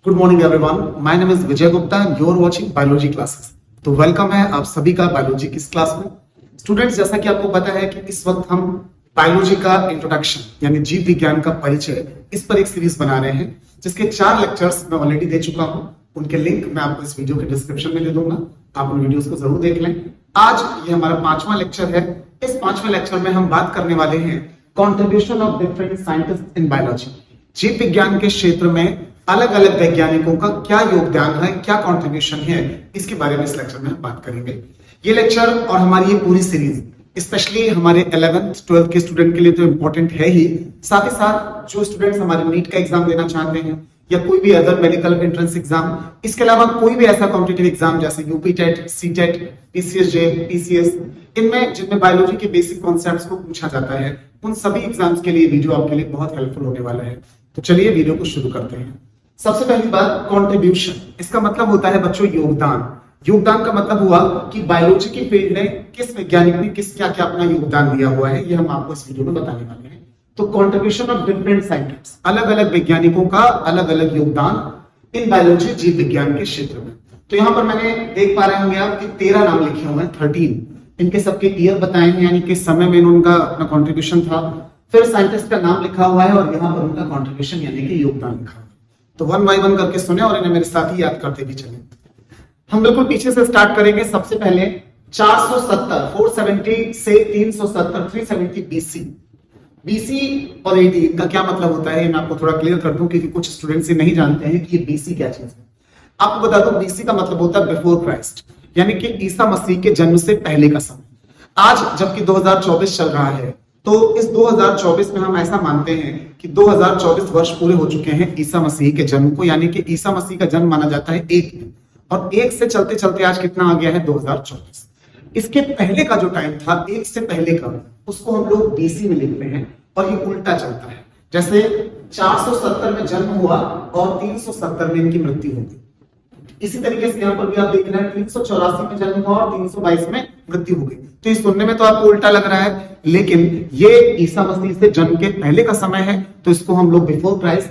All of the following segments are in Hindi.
Good morning everyone, my name is Vijay Gupta and you are watching biology classes. तो वेलकम है आप सभी का बायोलॉजी की इस क्लास में। स्टूडेंट्स, जैसा कि आपको पता है कि इस वक्त हम बायोलॉजी का इंट्रोडक्शन यानी जीव विज्ञान का परिचय इस पर एक सीरीज बना रहे हैं, जिसके 4 लेक्चर्स मैं ऑलरेडी दे चुका हूं। उनके लिंक मैं आपको इस वीडियो के डिस्क्रिप्शन में दे दूंगा, आप उन वीडियोस को जरूर देख लें। आज ये हमारा 5वां लेक्चर है। इस 5वें लेक्चर में हम बात करने वाले हैं contribution of different scientist in biology. जीव विज्ञान के क्षेत्र में अलग अलग वैज्ञानिकों का क्या योगदान है, क्या कंट्रीब्यूशन है, इसके बारे में इस लेक्चर में हम बात करेंगे। ये लेक्चर और हमारी ये पूरी सीरीज स्पेशली हमारे 11th 12th के स्टूडेंट के लिए तो इंपॉर्टेंट है ही, साथ ही साथ जो स्टूडेंट्स हमारे नीट का एग्जाम देना चाहते हैं या कोई भी अदर मेडिकल एंट्रेंस एग्जाम, इसके अलावा कोई भी ऐसा कॉम्पिटिटिव एग्जाम जैसे UP TET, C TET, PCSJ, PCS, इनमें जिनमें बायोलॉजी के बेसिक कॉन्सेप्ट्स को पूछा जाता है, उन सभी एग्जाम्स के लिए वीडियो आपके लिए बहुत हेल्पफुल होने वाला है। तो चलिए वीडियो को शुरू करते हैं। सबसे पहली बात, कंट्रीब्यूशन। इसका मतलब होता है बच्चों योगदान। योगदान का मतलब हुआ कि बायोलॉजी की फील्ड में किस वैज्ञानिक ने किस क्या क्या अपना योगदान दिया हुआ है, ये हम आपको इस वीडियो में बताने वाले हैं। तो कंट्रीब्यूशन ऑफ डिफरेंट साइंटिस्ट, अलग अलग वैज्ञानिकों का अलग अलग योगदान इन बायोलॉजी जीव विज्ञान के क्षेत्र में। तो यहाँ पर मैंने देख पा रहे होंगे आप कि 13 नाम लिखे हुए हैं, 13। इनके सबके ईयर बताए हैं, यानी किस समय में उनका अपना कॉन्ट्रीब्यूशन था। फिर साइंटिस्ट का नाम लिखा हुआ है और यहाँ पर उनका कॉन्ट्रीब्यूशन यानी कि योगदान लिखा हुआ है। तो 1 बाय 1 करके सुने और इन्हें मेरे साथ ही याद करते भी चले। हम बिल्कुल पीछे से स्टार्ट करेंगे। सबसे पहले 470 से 370 370 बीसी। बीसी और एडी इनका क्या मतलब होता है, मैं आपको थोड़ा क्लियर कर दूं, क्योंकि कुछ स्टूडेंट्स ये नहीं जानते हैं कि ये बीसी क्या चीज है। आपको बता दूं, बीसी का मतलब होता है बिफोर क्राइस्ट, यानी कि ईसा मसीह के जन्म से पहले का समय। आज जबकि 2024 चल रहा है, तो इस 2024 में हम ऐसा मानते हैं कि 2024 वर्ष पूरे हो चुके हैं ईसा मसीह के जन्म को, यानी कि ईसा मसीह का जन्म माना जाता है 1 दिन, और 1 से चलते चलते आज कितना आ गया है 2024। इसके पहले का जो टाइम था 1 से पहले का, उसको हम लोग बीसी में लिखते हैं और ये उल्टा चलता है। जैसे 470 में जन्म हुआ और 370 में इनकी मृत्यु होगी। इसी तरीके से यहाँ पर भी आप देख रहे हैं 384 में जन्म हुआ और 322 में मृत्यु हो गई। तो ये सुनने में तो आपको उल्टा लग रहा है, लेकिन ये ईसा मसीह से जन्म के पहले का समय है, तो इसको हम लोग बिफोर क्राइस्ट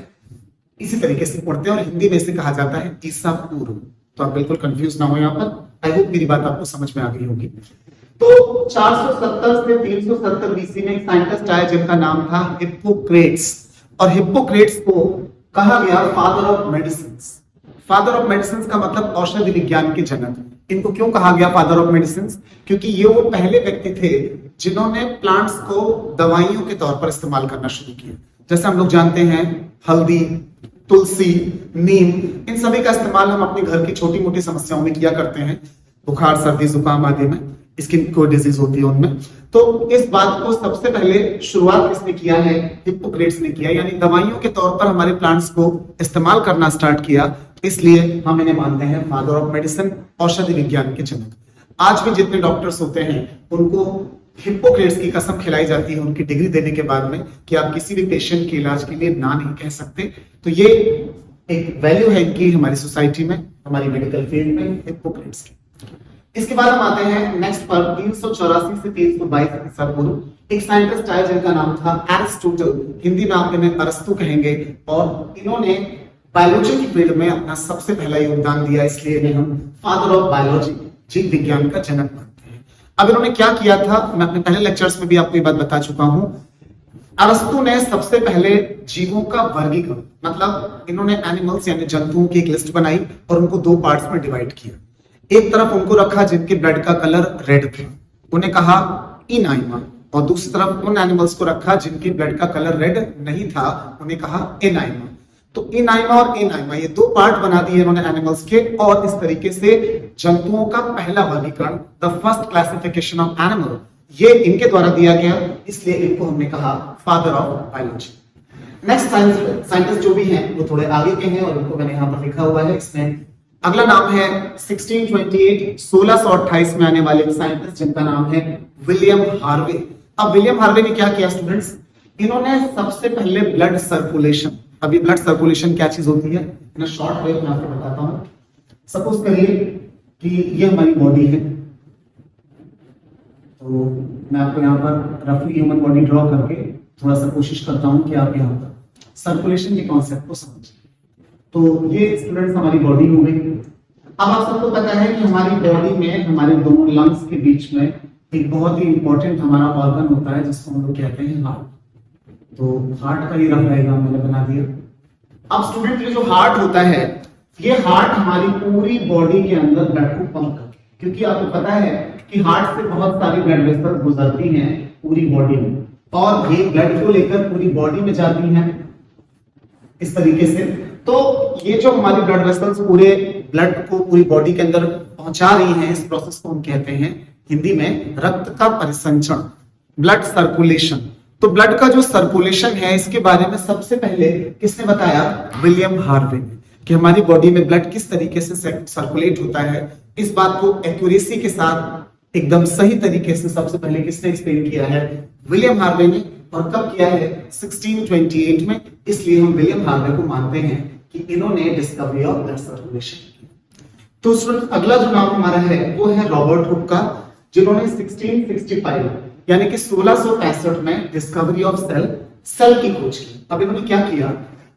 इसी तरीके से पढ़ते हैं और हिंदी में इसे कहा जाता है ईसा पूर्व। तो आप बिल्कुल कंफ्यूज ना हो यहाँ पर। आई होप मेरी बात आपको समझ में आ गई होगी। तो 470 से 370 बीसी में एक साइंटिस्ट आया जिनका नाम था हिप्पोक्रेट्स, और हिप्पोक्रेट्स को कहा गया father of medicine. Father of medicine का मतलब औषधि विज्ञान के जनक। इनको क्यों कहा गया फादर ऑफ मेडिसिन? क्योंकि ये वो पहले व्यक्ति थे जिन्होंने प्लांट्स को दवाइयों के तौर पर इस्तेमाल करना शुरू किया। जैसे हम लोग जानते हैं हल्दी, तुलसी, नीम, इन सभी का इस्तेमाल हम अपने घर की छोटी मोटी समस्याओं में किया करते हैं, बुखार, सर्दी, जुकाम आदि में, स्किन कोई डिजीज होती है उनमें। तो इस बात को सबसे पहले शुरुआत किसने किया है? हिप्पोक्रेट्स ने किया, यानी दवाइयों के तौर पर हमारे प्लांट्स को इस्तेमाल करना स्टार्ट किया। इसलिए हम इन्हें मानते हैं फादर ऑफ मेडिसिन, औषधि विज्ञान के जनक। आज भी जितने डॉक्टर्स होते हैं उनको हिप्पोक्रेट्स की कसम खिलाई जाती है उनकी डिग्री देने के बाद में कि आप किसी भी पेशेंट के इलाज के लिए ना नहीं कह सकते। तो ये एक वैल्यू है इनकी हमारी सोसाइटी में, हमारी मेडिकल फील्ड में, हिप्पोक्रेट्स की। इसके बाद हम आते हैं नेक्स्ट पर 384 से 322 ईसा पूर्व। एक साइंटिस्ट आया जिनका नाम था एरिस्टोटल, हिंदी में आप इन्हें अरस्तु कहेंगे, और इन्होंने बायोलॉजी की फील्ड में अपना सबसे पहला योगदान दिया, इसलिए इन्हें हम फादर ऑफ बायोलॉजी, जीव विज्ञान का जनक मानते हैं। अब इन्होंने क्या किया था, मैं अपने पहले लेक्चर्स में भी आपको ये बात बता चुका हूं। अरस्तु ने सबसे पहले जीवों का वर्गीकरण, मतलब इन्होंने एनिमल्स यानी जंतुओं की एक लिस्ट बनाई और उनको 2 पार्ट्स में डिवाइड किया। एक तरफ उनको रखा जिनके ब्लड का कलर रेड था, उन्हें कहा इनाइमा, और दूसरी तरफ उन एनिमल्स को रखा जिनके ब्लड का कलर रेड नहीं था, उन्हें कहा एनाइमा। तो इनाइमा और एनाइमा ये 2 पार्ट बना दिए इन्होंने एनिमल्स के, और इस तरीके से जंतुओं का पहला वर्गीकरण, the first classification of animal, ये इनके द्वारा दिया गया, इसलिए इनको हमने कहा father of biology. Next scientist जो भी हैं वो थोड़े आगे के हैं और उनको मैंने यहाँ पर लिखा हुआ है। इसमें अगला नाम है 1628 में आने वाले साइंटिस्ट जिनका नाम है विलियम हार्वे। अब विलियम हार्वे ने क्या किया स्टूडेंट्स, इन्होंने सबसे पहले ब्लड सर्कुलेशन, अभी ब्लड सर्कुलेशन क्या चीज होती है, इन शॉर्ट वे में आपको बताता हूं। सपोज करिए कि ये हमारी बॉडी है, तो मैं आपको यहाँ पर रफली ह्यूमन बॉडी ड्रॉ करके थोड़ा सा कोशिश करता हूं कि आप यहाँ पर सर्कुलेशन के कॉन्सेप्ट को समझें। तो ये स्टूडेंट्स हमारी बॉडी हो गई। अब आप सबको पता है कि हमारी बॉडी में हमारे दोनों लंग्स के बीच में एक बहुत ही इंपॉर्टेंट हमारा ऑर्गन होता है जिसको हम लोग कहते हैं हार्ट। तो हार्ट का ये रफ डायग्राम मैंने बना दिया। अब स्टूडेंट ये जो हार्ट होता है, ये हार्ट हमारी पूरी बॉडी के अंदर ब्लड को पंप करता है, क्योंकि आपको पता है कि हार्ट से बहुत सारी ब्लड वेसल्स गुजरती हैं पूरी बॉडी में और ये ब्लड को लेकर पूरी बॉडी में जाती हैं इस तरीके से। तो ये जो हमारी ब्लड वेसल्स पूरे ब्लड को पूरी बॉडी के अंदर पहुंचा रही हैं, इस प्रोसेस को हम कहते हैं हिंदी में रक्त का परिसंचरण, ब्लड सर्कुलेशन। तो ब्लड का जो सर्कुलेशन है इसके बारे में सबसे पहले किसने बताया? विलियम हार्वे ने, कि हमारी बॉडी में ब्लड किस तरीके से सर्कुलेट होता है। इस बात को एक्यूरेसी के साथ एकदम सही तरीके से सबसे पहले किसने एक्सप्लेन किया है? विलियम हार्वे ने। और कब किया है? 1628 में। इसलिए हम विलियम हार्वे को मानते हैं कि इन्होंने डिस्कवरी ऑफ ब्लड सर्कुलेशन की। तो अगला जो नाम हमारा है वो है रॉबर्ट हुक का, जिन्होंने 1665 यानी कि 1665 में डिस्कवरी ऑफ सेल की खोज की। अब इन्होंने क्या किया?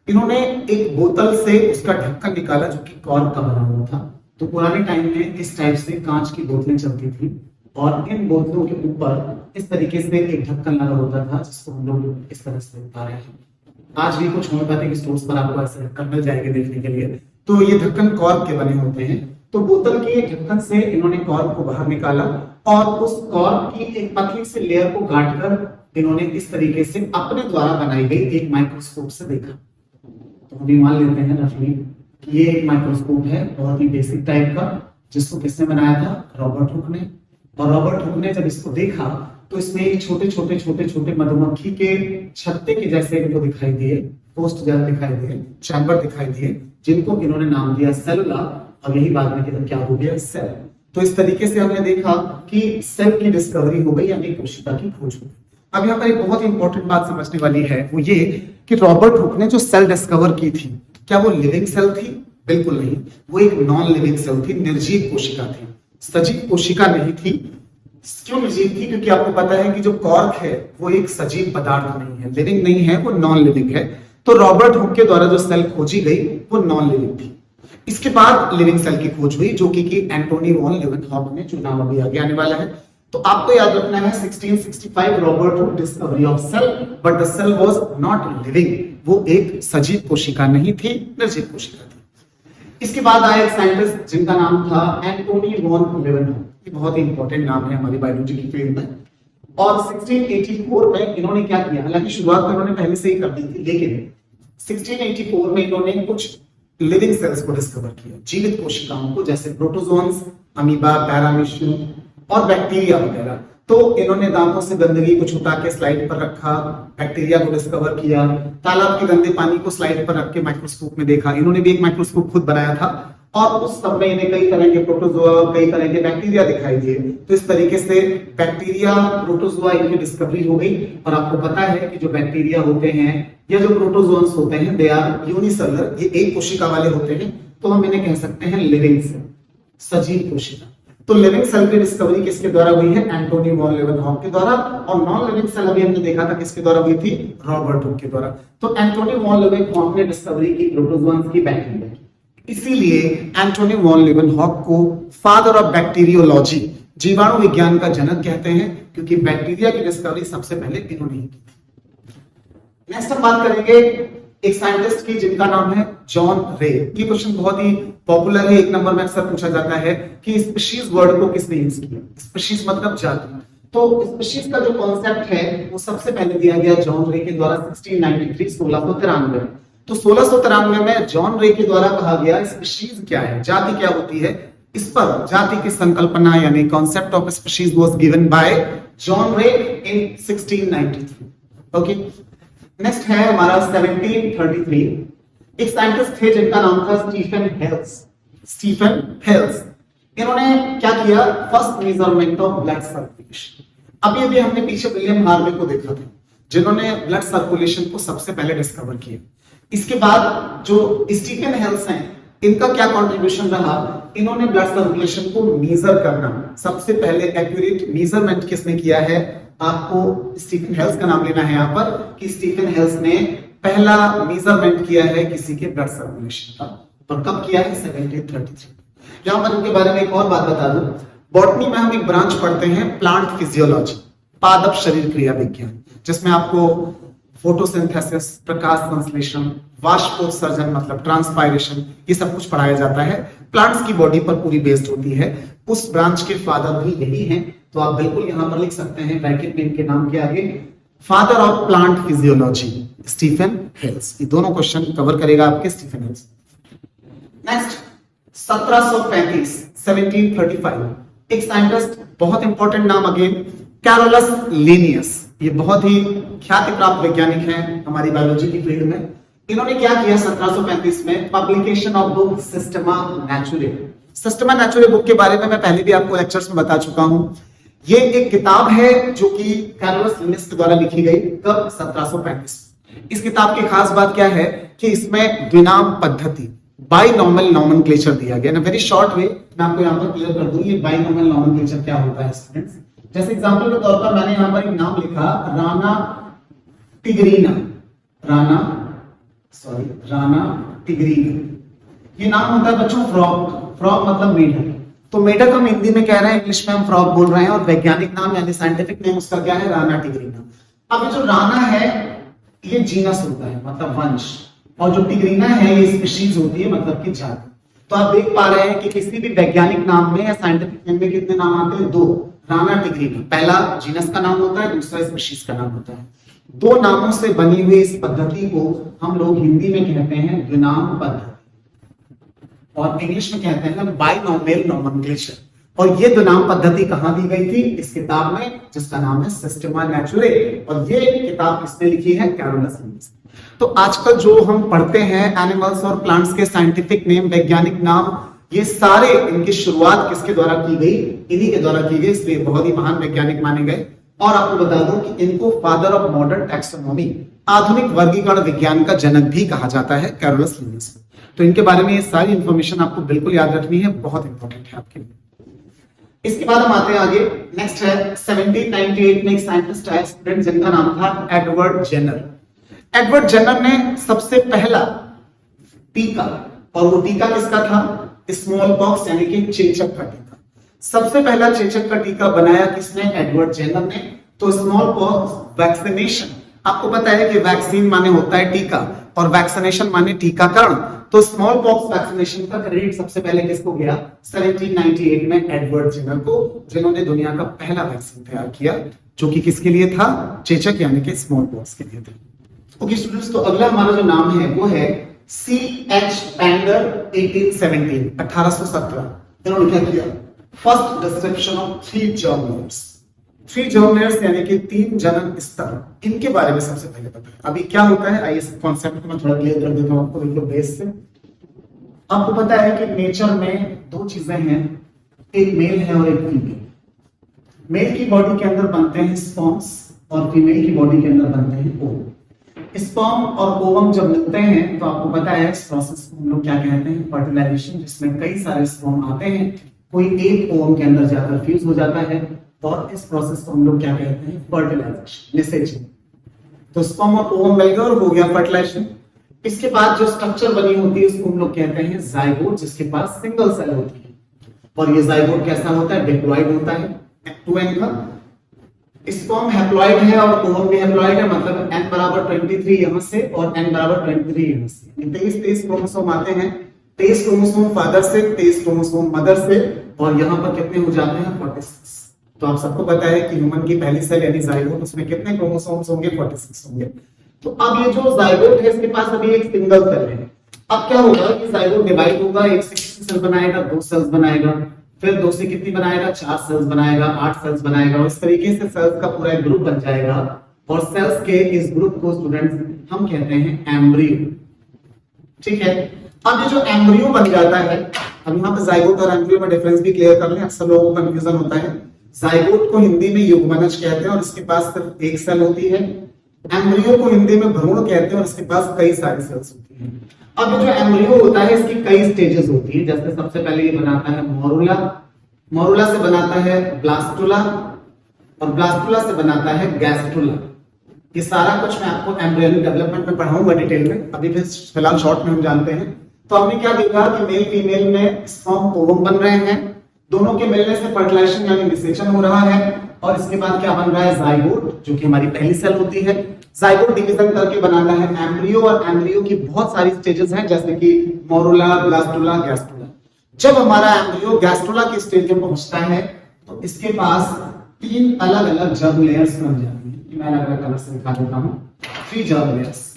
इन्होंने एक बोतल से उसका ढक्कन निकाला जो कि कॉर्क का बना हुआ था। तो पुराने टाइम में इस टाइप से कांच की बोतलें चलती थी और इन बोतलों के ऊपर इस तरीके से एक ढक्कन लगा होता था जिसको हम लोग इस तरह से बता रहे हैं। आज भी कुछ होम्योपैथिक स्टोर्स पर आपको ऐसे ढक्कन मिल जाएंगे देखने के लिए। तो ये ढक्कन कॉर्क के बने होते हैं। तो बोतल के ढक्कन से इन्होंने कॉर्क को बाहर निकाला और उस कॉर्क की एक पतली से लेयर को काट कर इन्होंने इस तरीके से अपने द्वारा बनाई गई एक माइक्रोस्कोप से देखा। तो हम मान लेते हैं रफली कि ये एक माइक्रोस्कोप है बहुत ही बेसिक टाइप का, जिसको किसने बनाया था? रॉबर्ट हुक ने। और रॉबर्ट हुक ने जब इसको देखा तो इसमें छोटे छोटे छोटे छोटे मधुमक्खी के छत्ते के जैसे इनको दिखाई दिए, पोस्ट जैसे दिखाई दिए, चैम्बर दिखाई दिए, जिनको इन्होंने नाम दिया सेलुला। और यही बाद में क्या हो गया? सेल। तो इस तरीके से हमने देखा कि सेल की डिस्कवरी हो गई यानी कोशिका की खोज हो गई। अब यहाँ पर एक बहुत इंपॉर्टेंट बात समझने वाली है, वो ये कि रॉबर्ट हुक ने जो सेल डिस्कवर की थी, क्या वो लिविंग सेल थी? बिल्कुल नहीं, वो एक नॉन लिविंग सेल थी, निर्जीव कोशिका थी, सजीव कोशिका नहीं थी। क्यों निर्जीव थी? क्योंकि आपको पता है कि जो कॉर्क है वो एक सजीव पदार्थ नहीं है, लिविंग नहीं है, वो नॉन लिविंग है। तो रॉबर्ट हुक के द्वारा जो सेल खोजी गई वो नॉन लिविंग थी। इसके बाद लिविंग सेल की खोज हुई जो कि एंटोनी वॉन लीवनहॉक ने, जो नाम अभी आगे आने वाला है। तो आपको याद रखना है 1665 Robert Hooke discovery of cell, but the cell was not living, वो एक सजीव कोशिका नहीं थी, निर्जीव कोशिका थी। इसके बाद आया एक साइंटिस्ट जिनका नाम था एंटोनी वॉन लीवनहॉक। ये बहुत ही इंपॉर्टेंट नाम है हमारी बायोलॉजी की फील्ड में। और 1684 में इन्होंने क्या किया? हालांकि शुरुआत तो इन्होंने पहले से ही कर दी थी, लेकिन 1684 में इन्होंने कुछ लिविंग सेल्स को डिस्कवर किया, जीवित कोशिकाओं को, जैसे प्रोटोजोन्स, अमीबा, पैरामीशियम और बैक्टीरिया वगैरह। तो इन्होंने दांतों से गंदगी को छुटा के स्लाइड पर रखा, बैक्टीरिया को डिस्कवर किया, तालाब के गंदे पानी को स्लाइड पर रख के माइक्रोस्कोप में देखा। इन्होंने भी एक माइक्रोस्कोप खुद बनाया था और उस सब में इन्हें कई तरह के प्रोटोजोआ, कई तरह के बैक्टीरिया दिखाई दिए। तो इस तरीके से बैक्टीरिया, प्रोटोजोआ इनकी डिस्कवरी हो गई। और आपको पता है कि जो बैक्टीरिया होते हैं या जो प्रोटोजोन्स होते हैं, दे आर यूनिसेलुलर, ये एक कोशिका वाले होते हैं। तो हम इन्हें कह सकते हैं लिविंग सेल, सजीव कोशिका। तो लिविंग सेल की डिस्कवरी किसके द्वारा हुई है? एंटोनी वॉन लीवनहॉक के द्वारा। और नॉन लिविंग सेल अभी हमने देखा था किसके द्वारा हुई थी? रॉबर्ट हुक के द्वारा। तो एंटोनी वॉन लीवनहॉक ने डिस्कवरी की प्रोटोजोन्स की, बैक्टीरिया की। इसीलिए एंटोनी वॉन लीवनहॉक को फादर ऑफ बैक्टीरियोलॉजी, जीवाणु विज्ञान का जनक कहते हैं, क्योंकि बैक्टीरिया की डिस्कवरी सबसे पहले इन्होंने की थी। नेक्स्ट हम बात करेंगे एक साइंटिस्ट की जिनका नाम है जॉन रे। ये क्वेश्चन बहुत ही पॉपुलर है, एक नंबर में अक्सर पूछा जाता है कि स्पीशीज वर्ड को किसने यूज किया? स्पीशीज मतलब जाति। तो स्पीशीज का जो कॉन्सेप्ट है वो सबसे पहले दिया गया जॉन रे के द्वारा 1693, 1693 में। तो 1693 में जॉन रे के द्वारा कहा गया स्पीशीज क्या है, जाति क्या होती है। इस पर जाति की संकल्पना यानी concept of species was given by John रे इन 1693। ओके, नेक्स्ट है हमारा 1733। एक साइंटिस्ट थे जिनका नाम था स्टीफन हेल्स। स्टीफन हेल्स, इन्होंने क्या किया? First measurement of blood circulation. अभी अभी हमने पीछे विलियम हार्वे को देखा था जिन्होंने ब्लड सर्कुलेशन को सबसे पहले डिस्कवर किया। इसके बाद जो स्टीफन हेल्स हैं, इनका क्या कंट्रीब्यूशन रहा? इन्होंने ब्लड सर्कुलेशन को मेजर करना, सबसे पहले एक्यूरेट मेजरमेंट किसने किया है? आपको स्टीफन हेल्स का नाम लेना है यहाँ पर कि स्टीफन हेल्स ने पहला मेजरमेंट किया है किसी के ब्लड सर्कुलेशन का, और कब किया है? 1733। यहां पर उनके बारे में एक और बात बता दूं, बॉटनी में हम एक ब्रांच पढ़ते हैं प्लांट फिजियोलॉजी, पादप शरीर क्रिया विज्ञान, जिसमें आपको फोटोसिंथेसिस, प्रकाश संश्लेषण, वाष्पोत्सर्जन मतलब ट्रांसपायरेशन, ये सब कुछ पढ़ाया जाता है। प्लांट्स की बॉडी पर पूरी बेस्ड होती है। उस ब्रांच के फादर भी यही हैं, तो आप बिल्कुल यहां पर लिख सकते हैं ब्रैकेट में इनके नाम के आगे, father of plant physiology Stephen Hales. ये दोनों क्वेश्चन कवर करेगा आपके स्टीफन हेल्स। नेक्स्ट 1735 1735 एक साइंटिस्ट, बहुत इंपॉर्टेंट नाम अगेन, कैरोलस लिनियस। ये बहुत ही ख्याति प्राप्त वैज्ञानिक हैं हमारी बायोलॉजी की फील्ड में। इन्होंने क्या किया 1735 में? Publication of book Systema नेचुरे। Systema नेचुरे book के बारे में मैं पहले भी आपको लेक्चर्स में बता चुका हूं। ये एक किताब है जो कि कैरोलस लिनियस के द्वारा लिखी गई, कब? 1735। इस किताब की खास बात क्या है कि इसमें द्विनाम पद्धति, बाइनॉमिनल नोमेनक्लेचर दिया गया। वेरी शॉर्ट वे मैं आपको यहाँ पर क्लियर कर दूं, ये बाइनॉमिनल नोमेनक्लेचर क्या होता है स्टूडेंट्स। जैसे एग्जांपल के तौर पर मैंने यहाँ पर एक नाम लिखा, राना टिग्रीना, राना टिग्रीना। ये नाम होता है बच्चों फ्रॉग। फ्रॉग मतलब मेढक। तो मेढक हम हिंदी में कह रहे हैं, इंग्लिश में हम फ्रॉग बोल रहे हैं, और वैज्ञानिक नाम यानी साइंटिफिक नेम उसका क्या है? राना टिग्रीना। अब ये जो राना है ये जीनस होता है मतलब वंश, और जो टिग्रीना है ये स्पीशीज होती है मतलब कि जाति। तो आप देख पा रहे हैं कि किसी भी वैज्ञानिक नाम में या साइंटिफिक नेम में कितने नाम आते हैं? दो। राना टिग्रीना पहला जीनस का नाम होता है, दूसरा स्पीशीज का नाम होता है। दो नामों से बनी हुई इस पद्धति को हम लोग हिंदी में कहते हैं द्विनाम पद्धति, और इंग्लिश में कहते हैं बाइनॉमिनल नोमेनक्लेचर। और ये द्विनाम पद्धति कहां दी गई थी? इस किताब में जिसका नाम है सिस्टमा नेचुरे, और ये किताब किसने लिखी है? Carolus Linnaeus. तो आजकल जो हम पढ़ते हैं एनिमल्स और प्लांट्स के साइंटिफिक नेम, वैज्ञानिक नाम, ये सारे इनकी शुरुआत किसके द्वारा की गई? इन्हीं के द्वारा की गई, इसलिए बहुत ही महान वैज्ञानिक माने गए। और आपको बता दूं कि इनको फादर ऑफ मॉडर्न टैक्सोनॉमी, आधुनिक वर्गीकरण विज्ञान का जनक भी कहा जाता है कैरोलस लिनियस। तो इनके बारे में ये सारी इंफॉर्मेशन आपको बिल्कुल याद रखनी है, बहुत इंपॉर्टेंट है आपके लिए। इसके बाद हम आते हैं आगे। नेक्स्ट है 1798 में एक साइंटिस्ट आया स्टूडेंट, जिनका नाम था एडवर्ड जेनर। एडवर्ड जेनर ने सबसे पहला टीका, और वो टीका किसका था? स्मॉल पॉक्स यानी कि चेचक का टीका। सबसे पहला चेचक का टीका बनाया किसने? एडवर्ड जेनर ने। तो स्मॉल पॉक्स वैक्सीनेशन, आपको पता है कि वैक्सीन माने होता है टीका, और वैक्सीनेशन माने टीकाकरण। तो स्मॉल पॉक्स वैक्सीनेशन का क्रेडिट सबसे पहले किसको गया? 1798 में एडवर्ड जेनर को, जिन्होंने दुनिया का पहला वैक्सीन तैयार किया, जो कि किसके लिए था? चेचक यानी कि स्मॉल पॉक्स के लिए था। ओके स्टूडेंट्स, तो अगला हमारा जो नाम है वो है C.H. पैंडर 1817। इन्होंने क्या किया? First description of 3 germ layers. 3 germ layers यानी कि 3 जनन स्तर, इनके बारे में सबसे पहले बताएं। अभी क्या होता है, आइए इस कॉन्सेप्ट को मैं थोड़ा क्लियर कर देता हूं आपको बिल्कुल बेस से। आपको पता है कि नेचर में 2 चीजें हैं, एक मेल है और एक फीमेल। मेल की बॉडी के अंदर बनते हैं स्पर्म्स, और फीमेल की बॉडी के अंदर बनते हैं ओवम। स्पर्म और ओवम जब मिलते हैं तो आपको पता है इस प्रोसेस को हम लोग क्या कहते हैं? फर्टिलाइजेशन, जिसमें कई सारे स्पर्म आते हैं, कोई एक ओवम के अंदर जाकर फ्यूज हो जाता है, और इस प्रोसेस को हम लोग क्या कहते हैं? फर्टिलाइजेशन, निषेचन। तो स्पर्म और ओवम मिल गए और हो गया फर्टिलाइजेशन। इसके बाद जो स्ट्रक्चर बनी होती है उसको हम लोग कहते हैं जाइगोट, जिसके पास सिंगल सेल होती है। और ये जाइगोट कैसा होता है? डिप्लॉइड होता है, 2n का। स्पर्म हैप्लॉइड है और ओवम भी हैप्लॉइड है, मतलब n बराबर 23 यहां से और n बराबर 23 यहां से। 23 क्रोमोसोम आते हैं, 23 क्रोमोसोम फादर से, 23 क्रोमोसोम मदर से, और यहां पर कितने हो जाते हैं? 46। तो आप सबको पता है कि ह्यूमन की पहली सेल यानी जाइगोट, उसमें कितने क्रोमोसोम्स होंगे? 46 होंगे। तो अब ये जो जाइगोट है इसके पास अभी एक सिंगल सेल है। अब क्या होगा कि जाइगोट डिवाइड होगा, एक से कितनी सेल बनाएगा? 2 सेल्स बनाएगा, फिर 2 से कितनी बनाएगा? 4 सेल्स बनाएगा, 8 सेल्स बनाएगा, और इस तरीके से सेल्स का पूरा एक ग्रुप बन जाएगा। और सेल्स के इस ग्रुप को स्टूडेंट्स हम कहते हैं एम्ब्रियो। ठीक है, अब ये जो एम्ब्रियो बन जाता है, अब यहाँ पे जाइगोट और एम्ब्रियो में डिफरेंस भी क्लियर कर लें, अक्सर लोगों को कंफ्यूजन होता है। जाइगोट को हिंदी में युग्मनज कहते हैं और इसके पास सिर्फ एक सेल होती है। एम्ब्रियो को हिंदी में भ्रूण कहते हैं और इसके पास कई सारी सेल्स होती हैं। अब जो एम्ब्रियो होता है इसकी कई स्टेजेस होती है। जैसे सबसे पहले ये बनाता है मोरुला, मोरुला से बनाता है ब्लास्टुला, और ब्लास्टुला से बनाता है गैस्ट्रुला। ये सारा कुछ मैं आपको एम्ब्रियोनिक डेवलपमेंट में पढ़ाऊंगा डिटेल में, अभी भी फिलहाल शॉर्ट में हम जानते हैं। तो हमने क्या देखा कि मेल फीमेल में स्पर्म ओवम बन रहे हैं, दोनों के मिलने से फर्टिलाइजेशन यानी निषेचन हो रहा है, और इसके बाद क्या बन रहा है, जाइगोट, जो कि हमारी पहली सेल होती है। जाइगोट डिवीजन करके बनाता है एम्ब्रियो, और एम्ब्रियो की बहुत सारी स्टेजेस हैं, जैसे कि मोरुला, ब्लास्टुला, गैस्ट्रुला। जब हमारा एम्ब्रियो गैस्ट्रुला की स्टेज में पहुंचता है तो इसके पास 3 अलग अलग जर्म लेयर्स बन जाती हैं। मैं अलग अलग कलर से दिखा देता हूं। 3 जर्म लेयर्स,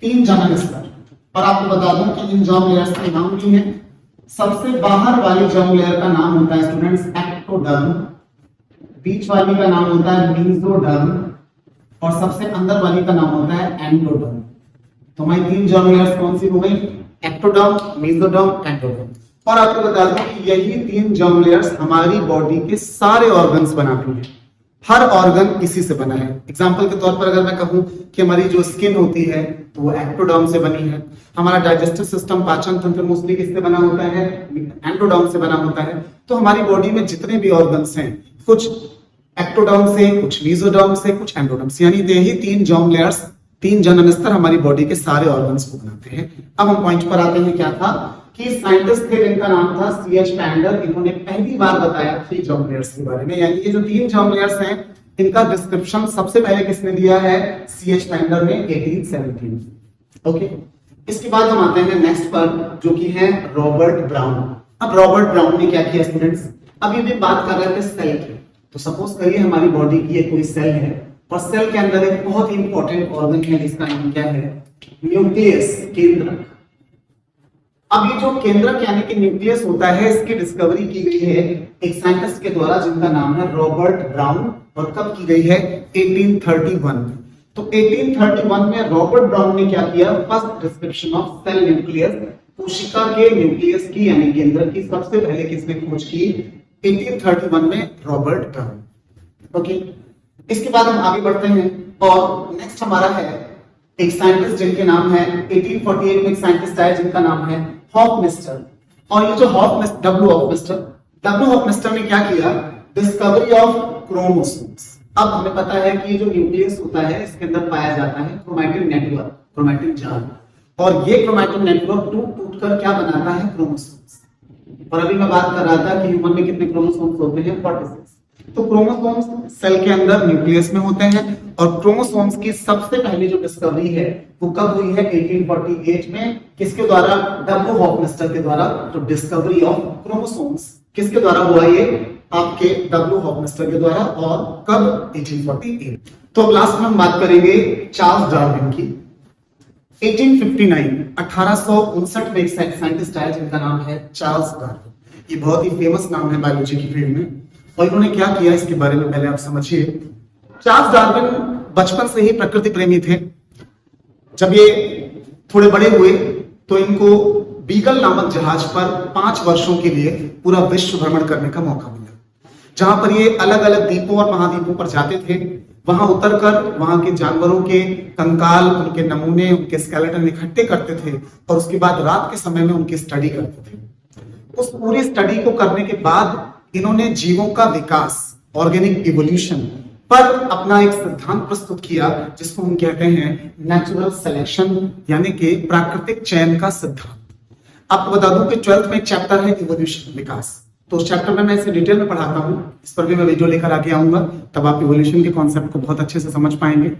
3 जनन स्तर। और आपको बता दूं कि इन जर्म लेयर्स के नाम भी हैं। सबसे बाहर वाली जर्म लेयर का नाम होता है स्टूडेंट्स एक्टोडर्म, बीच वाली का नाम होता है मेसोडर्म, और सबसे अंदर वाली का नाम होता है एंडोडर्म। तो हमारी 3 जर्म लेयर्स कौन सी हो गई, एक्टोडर्म, मेसोडर्म, एंडोडर्म। और आपको बता दूं कि यही 3 जर्म लेयर्स हमारी बॉडी के सारे ऑर्गन्स बनाती हैं। हर ऑर्गन इसी से बना है। एग्जांपल के तौर पर अगर मैं कहूं कि हमारी जो स्किन होती है तो वो एक्टोडर्म से बनी है। हमारा डाइजेस्टिव सिस्टम, पाचन तंत्र मोस्टली किससे बना होता है, एंडोडर्म से बना होता है। तो हमारी बॉडी में जितने भी ऑर्गन्स हैं, कुछ एक्टोडर्म से, कुछ मेसोडर्म से, कुछ एंडोडर्म से, यानी यही 3 जर्म लेयर्स, 3 जनन स्तर हमारी बॉडी के सारे ऑर्गन्स को बनाते हैं। अब हम पॉइंट पर आते हैं। क्या था कि साइंटिस्ट थे जिनका नाम था C.H. पैंडर, इन्होंने पहली बार बताया 3 जर्म लेयर्स के बारे में। यानी ये जो 3 जर्म लेयर्स हैं, इनका डिस्क्रिप्शन सबसे पहले किसने दिया है, C.H. पैंडर ने 1817। ओके, इसके बाद हम आते हैं नेक्स्ट पर, जो कि है रॉबर्ट ब्राउन। अब रॉबर्ट ब्राउन ने क्या किया स्टूडेंट्स, अभी भी बात कर रहे थे सेल की। तो सपोज करिए हमारी बॉडी की ये कोई सेल है, और सेल के अंदर एक बहुत ही इंपॉर्टेंट ऑर्गन है जिसका नाम क्या है, न्यूक्लियस, केंद्रक। अब ये जो केंद्रक यानी कि न्यूक्लियस होता है, इसकी डिस्कवरी की गई है एक साइंटिस्ट के द्वारा जिनका नाम है रॉबर्ट ब्राउन, और कब की गई है, 1831 में। तो 1831 में रॉबर्ट ब्राउन ने क्या किया, first description of cell nucleus, कोशिका के न्यूक्लियस की यानी केंद्रक की सबसे पहले किसने खोज की, 1831 में रॉबर्ट ब्राउन। ओके, इसके बाद हम आगे बढ़ते हैं, और नेक्स्ट हमारा है एक साइंटिस्ट जिनके नाम है, 1848 में एक साइंटिस्ट आया जिनका नाम है हॉफमिस्टर। और ये जो डब्ल्यू हॉफमिस्टर ने क्या किया, डिस्कवरी ऑफ क्रोमोसोम्स। अब हमें पता है कि जो न्यूक्लियस होता है इसके अंदर पाया जाता है क्रोमैटिन नेटवर्क, क्रोमैटिन जाल, और ये क्रोमैटिन नेटवर्क टूट कर क्या बनाता है, क्रोमोसोम्स। और अभी मैं बात कर रहा था कि ह्यूमन में कितने क्रोमोसोम्स होते हैं, 46। तो क्रोमोसोम्स सेल के अंदर न्यूक्लियस में होते हैं, और क्रोमोसोम्स की सबसे पहली जो डिस्कवरी है वो कब हुई है, 1848 में। किसके द्वारा, डब्ल्यू हॉफमिस्टर के द्वारा। तो डिस्कवरी ऑफ क्रोमोसोम्स किसके द्वारा हुआ, ये आपके डब्ल्यू हॉफमिस्टर के द्वारा, और कब, 1848। तो लास्ट में हम बात करेंगे चार्ल्स डार्विन की। 1859 में एक साइंटिस्ट आया जिनका नाम है चार्ल्स डार्विन। ये बहुत ही फेमस नाम है बायोलॉजी की फील्ड में। और इन्होंने क्या किया इसके बारे में पहले आप समझिए। चार्ल्स डार्विन बचपन से ही प्रकृति प्रेमी थे। जब ये थोड़े बड़े हुए तो इनको बीगल नामक जहाज पर 5 वर्षों के लिए पूरा विश्व भ्रमण करने का मौका मिला, जहां पर ये अलग अलग द्वीपों और महाद्वीपों पर जाते थे। वहां उतरकर वहां के जानवरों के कंकाल, उनके नमूने, उनके स्केलेटन इकट्ठे करते थे, और उसके बाद रात के समय में उनकी स्टडी करते थे। उस पूरी स्टडी को करने के बाद इन्होंने जीवों का विकास, ऑर्गेनिक इवोल्यूशन पर अपना एक सिद्धांत प्रस्तुत किया, जिसको हम कहते हैं नेचुरल सिलेक्शन, यानी कि प्राकृतिक चयन का सिद्धांत। आपको बता दूं कि 12th में एक चैप्टर है इवोल्यूशन, विकास। तो उस चैप्टर में मैं इसे डिटेल में पढ़ाता हूं, इस पर भी मैं वीडियो लेकर आके आऊंगा, तब आप इवोल्यूशन के कॉन्सेप्ट को बहुत अच्छे से समझ पाएंगे।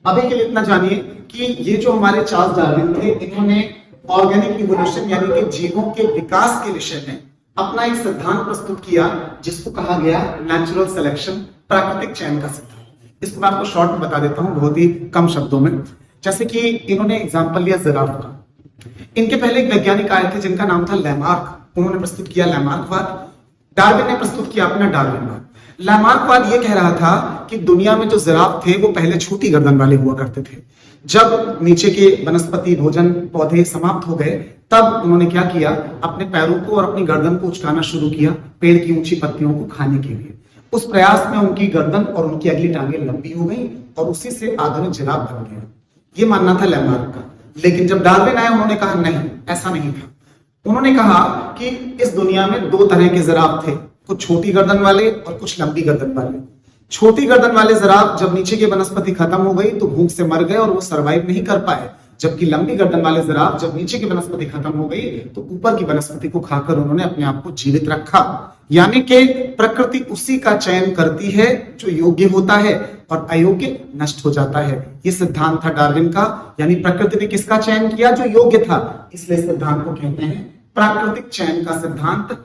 अभी के लिए इतना जानिए कि ये जो हमारे चार्ल्स डार्विन थे, इन्होंने ऑर्गेनिक इवोल्यूशन यानी कि जीवों के विकास के विषय में अपना एक सिद्धांत प्रस्तुत किया, जिसको कहा गया नेचुरल सिलेक्शन, प्राकृतिक चयन का सिद्धांत। इसको मैं आपको शॉर्ट में बता देता हूं, बहुत ही कम शब्दों में। जैसे कि इन्होंने एग्जांपल लिया जिराफ का। इनके पहले एक वैज्ञानिक आए थे जिनका नाम था लैमार्क। उन्होंने प्रस्तुत किया लैमार्कवाद। डार्विन ने प्रस्तुत किया अपना डार्विनवाद। लैमार्कवाद यह कह रहा था कि दुनिया में जो जिराफ थे वो पहले छोटी गर्दन वाले हुआ करते थे। जब नीचे के वनस्पति, भोजन, पौधे समाप्त हो गए, तब उन्होंने क्या किया, अपने पैरों को और अपनी गर्दन को उचकाना शुरू किया पेड़ की ऊंची पत्तियों को खाने के लिए। उस प्रयास में उनकी गर्दन और उनकी अगली टांगें लंबी हो गई, और उसी से आधुनिक जिराफ बन गया। ये मानना था लैमार्क का। लेकिन जब डार्विन आए, उन्होंने कहा नहीं, ऐसा नहीं था। उन्होंने कहा कि इस दुनिया में 2 तरह के जिराफ थे, कुछ छोटी गर्दन वाले और कुछ लंबी गर्दन वाले। छोटी गर्दन वाले जिराफ जब नीचे की वनस्पति खत्म हो गई तो भूख से मर गए और वो सरवाइव नहीं कर पाए, जबकि लंबी गर्दन वाले जिराफ जब नीचे की वनस्पति खत्म हो गई तो ऊपर की वनस्पति को खाकर उन्होंने अपने आप को जीवित रखा। यानी कि प्रकृति उसी का चयन करती है जो योग्य होता है और अयोग्य नष्ट हो जाता है। ये सिद्धांत था डार्विन का, यानी प्रकृति ने किसका चयन किया? जो योग्य था। इसलिए सिद्धांत को कहते हैं प्राकृतिक चयन का सिद्धांत,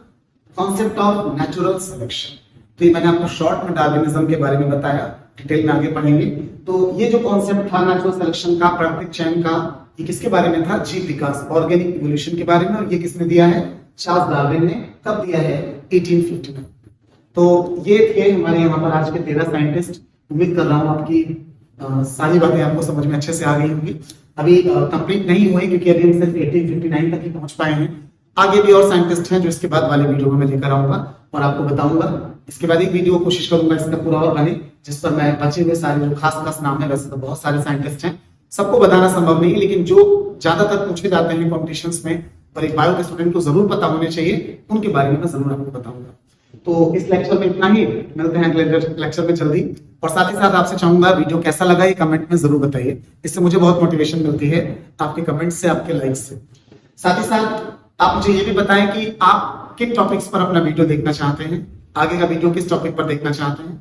कॉन्सेप्ट ऑफ नेचुरल सिलेक्शन। तो ये मैंने आपको शॉर्ट में डार्विनिज्म के बारे में बताया, डिटेल में आगे पढ़ेंगे। तो ये जो कॉन्सेप्ट था नेचुरल सिलेक्शन का, प्राकृतिक चयन का, ये किसके बारे में था? जीव विकास, ऑर्गेनिक इवोल्यूशन के बारे में। और ये किसने दिया है? चार्ल्स डार्विन ने। कब दिया है? 1859। तो ये थे हमारे यहाँ पर आज के 13 साइंटिस्ट। उम्मीद कर रहा हूँ आपकी सारी बातें आपको समझ में अच्छे से आ गई होंगी। अभी कंप्लीट नहीं हुए क्योंकि अभी हम सिर्फ 1859 तक ही पहुंच पाए हैं। आगे भी और साइंटिस्ट हैं जो इसके बाद वाले वीडियो में मैं लेकर आऊंगा और आपको बताऊंगा। इसके बाद एक वीडियो कोशिश करूंगा इसका पूरा और बने, जिस पर मैं बचे हुए सारे जो खास नाम है, वैसे तो बहुत सारे साइंटिस्ट हैं, सबको बताना संभव नहीं, लेकिन जो ज्यादातर पूछे जाते हैं कॉम्पिटिशंस में और एक बायो के स्टूडेंट को जरूर पता होने चाहिए, उनके बारे में मैं जरूर आपको बताऊंगा। तो इस लेक्चर में इतना ही, मिलते हैं अगले लेक्चर में जल्दी। और साथ ही साथ आपसे चाहूंगा वीडियो कैसा लगा ये कमेंट में जरूर बताइए, इससे मुझे बहुत मोटिवेशन मिलती है आपके कमेंट से, आपके लाइक से। साथ ही साथ आप मुझे ये भी बताएं कि आप किन टॉपिक्स पर अपना वीडियो देखना चाहते हैं, आगे का वीडियो किस टॉपिक पर देखना चाहते हैं।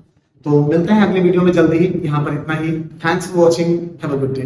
तो मिलते हैं अगले वीडियो में जल्दी ही। यहाँ पर इतना ही। Thanks for watching, have a good day.